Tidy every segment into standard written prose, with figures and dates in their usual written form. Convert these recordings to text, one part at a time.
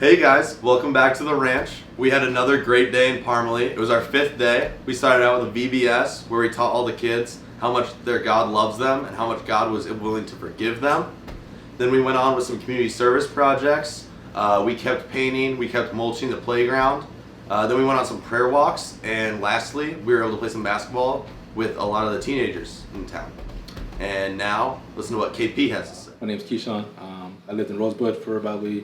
Hey guys, welcome back to the ranch. We had another great day in Parmalee. It was our 5th day. We started out with a VBS where we taught all the kids how much their God loves them and how much God was willing to forgive them. Then we went on with some community service projects. We kept painting, we kept mulching the playground. Then we went on some prayer walks, and lastly, we were able to play some basketball with a lot of the teenagers in town. And now, listen to what KP has to say. My name's Keyshawn. I lived in Rosebud for about a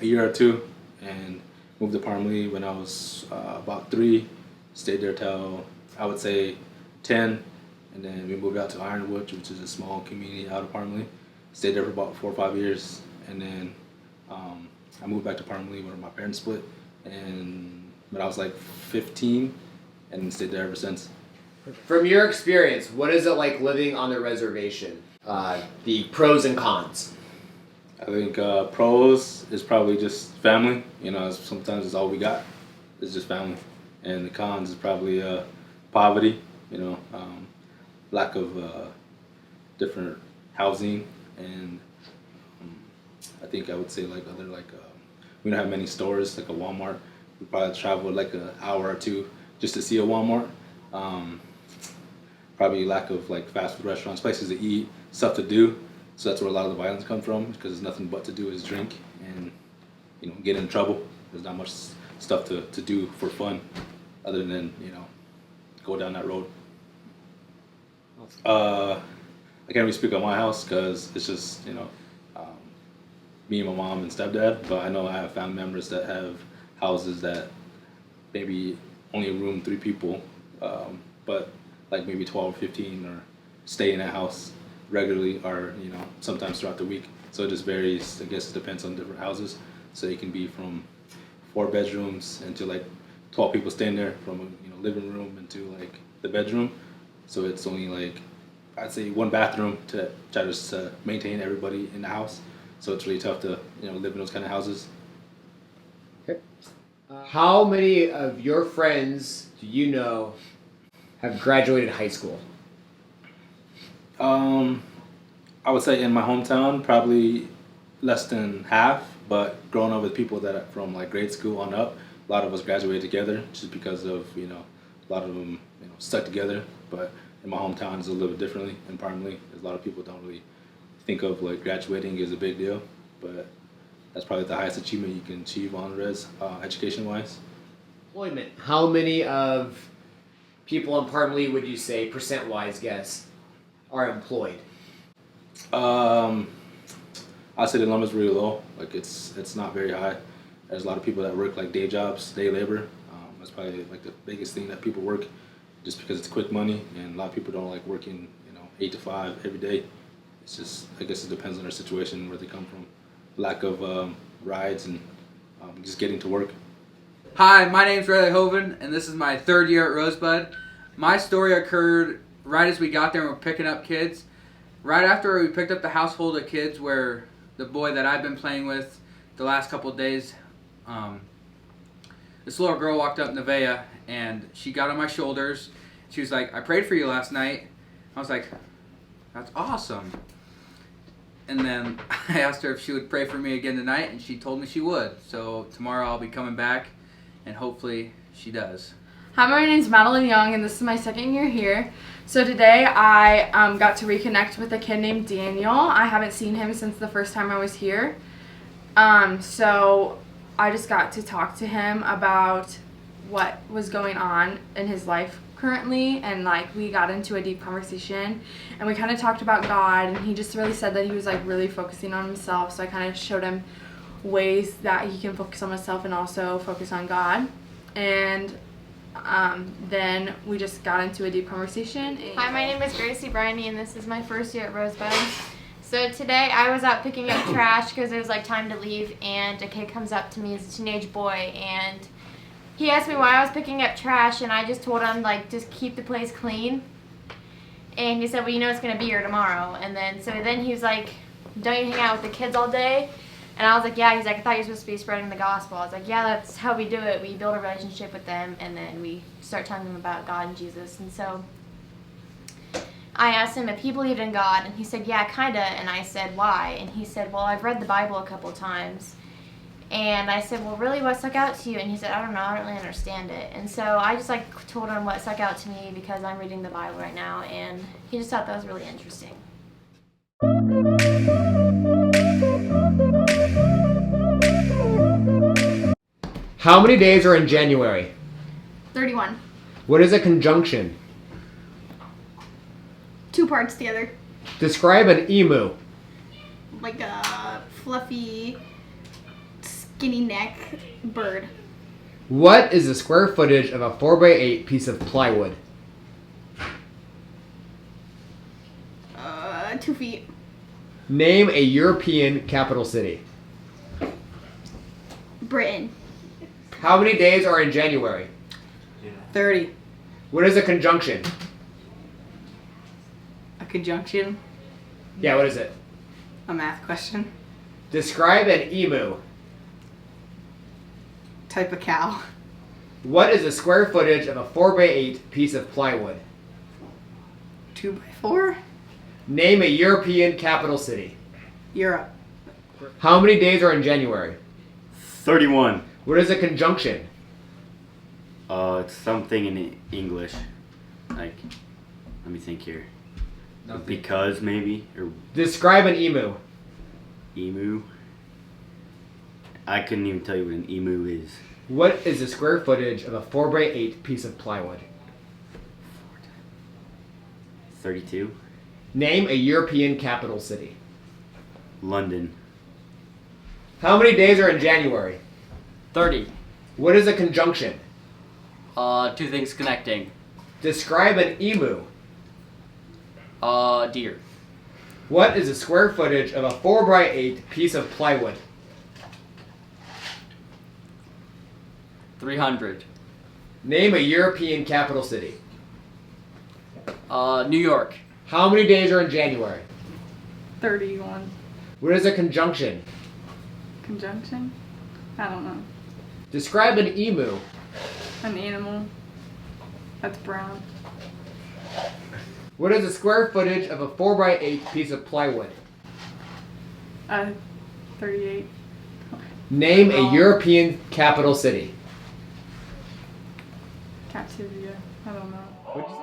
year or two, and moved to Parmalee when I was about 3. Stayed there till I would say 10, and then we moved out to Ironwood, which is a small community out of Parmalee. Stayed there for about 4 or 5 years, and then I moved back to Parmalee when my parents split, and when I was like 15, and stayed there ever since. From your experience, what is it like living on the reservation? The pros and cons. I think pros is probably just family. You know, sometimes it's all we got. It's just family. And the cons is probably poverty. You know, lack of different housing, and I think I would say we don't have many stores like a Walmart. We probably travel like an hour or two just to see a Walmart. Probably lack of like fast food restaurants, places to eat, stuff to do. So that's where a lot of the violence comes from, because there's nothing but to do is drink and, you know, get in trouble. There's not much stuff to do for fun other than, you know, go down that road. I can't really speak on my house because it's just, you know, me and my mom and stepdad, but I know I have family members that have houses that maybe only room 3 people, but like maybe 12 or 15 or stay in that house regularly, or, you know, sometimes throughout the week. So it just varies. I guess it depends on different houses. So it can be from 4 bedrooms into like 12 people staying there, from a, you know, living room into like the bedroom. So it's only like, I'd say 1 bathroom to try to maintain everybody in the house. So it's really tough to, you know, live in those kind of houses. Okay. How many of your friends do you know have graduated high school? I would say in my hometown, probably less than half, but growing up with people that are from like grade school on up, a lot of us graduated together just because of, you know, a lot of them, you know, stuck together. But in my hometown, it's a little bit differently. In Parmalee, a lot of people don't really think of like graduating as a big deal, but that's probably the highest achievement you can achieve on res, education-wise. Employment. How many of people in Parmalee would you say, percent-wise guess, are employed? I'd say the number's really low. Like it's not very high. There's a lot of people that work like day jobs, day labor. That's probably like the biggest thing that people work, just because it's quick money, and a lot of people don't like working, you know, 8 to 5 every day. It's just, I guess it depends on their situation, where they come from. Lack of rides and just getting to work. Hi, my name's Hoeven, and this is my 3rd year at Rosebud. My story occurred right as we got there and we're picking up kids. Right after we picked up the household of kids where the boy that I've been playing with the last couple of days, this little girl walked up, Nevaeh, and she got on my shoulders. She was like, "I prayed for you last night." I was like, "That's awesome." And then I asked her if she would pray for me again tonight, and she told me she would. So tomorrow I'll be coming back, and hopefully she does. Hi, my name's Madeline Young, and this is my 2nd year here. So today I got to reconnect with a kid named Daniel. I haven't seen him since the first time I was here. So I just got to talk to him about what was going on in his life currently, and like we got into a deep conversation, and we kind of talked about God, and he just really said that he was like really focusing on himself. So I kind of showed him ways that he can focus on himself and also focus on God. And then we just got into a deep conversation. Hi, my name is Gracie Briney, and this is my 1st year at Rosebud. So today I was out picking up trash because it was like time to leave, and a kid comes up to me as a teenage boy, and he asked me why I was picking up trash, and I just told him like just keep the place clean. And he said, "Well, you know it's gonna be here tomorrow." And then he was like, "Don't you hang out with the kids all day?" And I was like, "Yeah." He's like, "I thought you were supposed to be spreading the gospel." I was like, "Yeah, that's how we do it. We build a relationship with them, and then we start telling them about God and Jesus." And so I asked him if he believed in God, and he said, "Yeah, kinda." And I said, "Why?" And he said, "Well, I've read the Bible a couple times, And I said, well, really, what stuck out to you? And he said, I don't know, I don't really understand it. And so I just like told him what stuck out to me because I'm reading the Bible right now, and he just thought that was really interesting. How many days are in January? 31. What is a conjunction? 2 parts together. Describe an emu. Like a fluffy, skinny neck bird. What is the square footage of a 4x8 piece of plywood? 2 feet. Name a European capital city. Britain. How many days are in January? 30. What is a conjunction? A conjunction. Yeah, what is it? A math question. Describe an emu. Type of cow. What is the square footage of a 4x8 piece of plywood? 2x4. Name a European capital city. Europe. How many days are in January? 31. What is a conjunction? It's something in English. Like, let me think here. Because maybe, or Describe an emu. emu. I couldn't even tell you what an emu is. What is the square footage of a 4x8 piece of plywood? 32. Name a European capital city. London. How many days are in January? 30. What is a conjunction? 2 things connecting. Describe an emu. Deer. What is the square footage of a 4x8 piece of plywood? 300. Name a European capital city. New York. How many days are in January? 31. What is a conjunction? Conjunction? I don't know. Describe an emu. An animal that's brown. What is the square footage of a 4x8 piece of plywood? 38. Name a European capital city. Captivia. I don't know. What'd you say?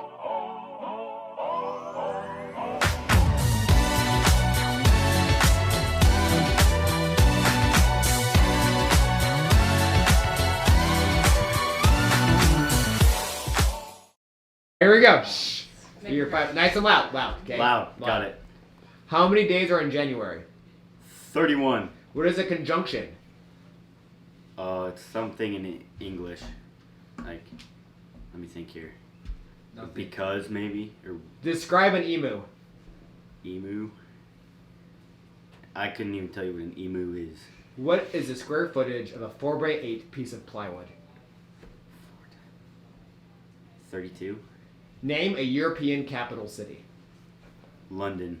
Here we go. Shh. You're nice and loud. Loud. Okay. Loud. Got it. How many days are in January? 31. What is a conjunction? It's something in English. Like, let me think here. Because maybe, or Describe an emu. emu. I couldn't even tell you what an emu is. What is the square footage of a 4x8 piece of plywood? 32. Name a European capital city. London.